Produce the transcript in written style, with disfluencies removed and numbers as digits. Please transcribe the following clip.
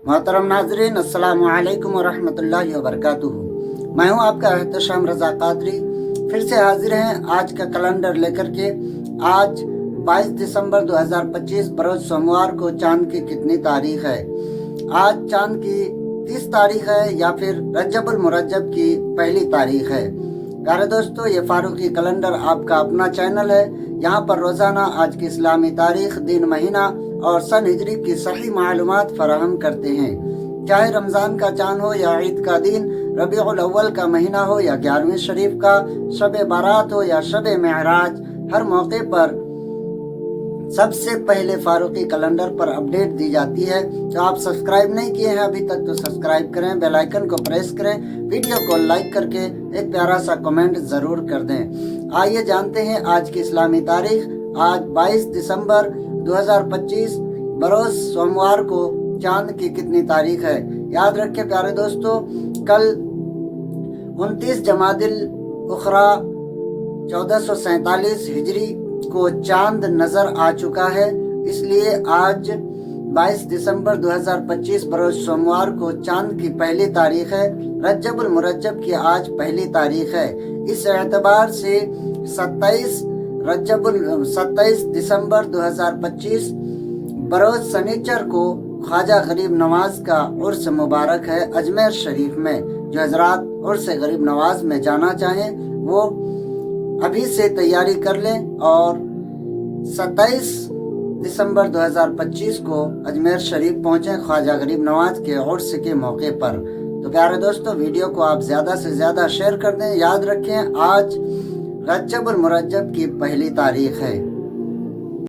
मोहतरम नाजरीन, अस्सलामु अलैकुम वरहमतुल्लाहि वबरकातुहू। मैं हूं आपका एहतशाम रज़ा कादरी। फिर से हाजिर हैं आज का कैलेंडर लेकर के। आज 22 दिसंबर 2025 बरोज सोमवार को चांद की कितनी तारीख है? आज चांद की 30 तारीख है या फिर रजबुल मुरज्जब की पहली तारीख है? प्यारे दोस्तों, ये फारूकी कैलेंडर आपका अपना चैनल है। यहाँ पर रोज़ाना आज की इस्लामी तारीख, दिन, महीना और सन हिजरी की सही मालूमात फराहम करते हैं। चाहे रमज़ान का चांद हो या ईद का दिन, रबीउल अव्वल का महीना हो या 11वीं शरीफ का, शब बारात हो या शब महराज, हर मौके पर सबसे पहले फारूकी कैलेंडर पर अपडेट दी जाती है। तो आप सब्सक्राइब नहीं किए हैं अभी तक तो सब्सक्राइब करें, बेल आइकन को प्रेस करें, वीडियो को लाइक करके एक प्यारा सा कमेंट ज़रूर कर दें। आइए जानते हैं आज की इस्लामी तारीख। आज 22 दिसंबर 2025 बरोज सोमवार को चांद की कितनी तारीख है? याद रखें प्यारे दोस्तों, कल 29 जमादिल उखरा 1447 हिजरी को चांद नजर आ चुका है। इसलिए आज 22 दिसंबर 2025 बरोज सोमवार को चांद की पहली तारीख है। रजबुल मुरज्जब की आज पहली तारीख है। इस एतबार से 27 दिसंबर 2025 बरोज शनिचर को ख्वाजा गरीब नवाज का उर्स मुबारक है अजमेर शरीफ में। जो हजरात उर्स गरीब नवाज में जाना चाहें वो अभी से तैयारी कर लें और 27 दिसंबर 2025 को अजमेर शरीफ पहुँचें ख्वाजा गरीब नवाज के उर्स के मौके पर। तो प्यारे दोस्तों, वीडियो को आप ज़्यादा से ज़्यादा शेयर कर दें। याद रखें आज रजबुल मुरज्जब की पहली तारीख है।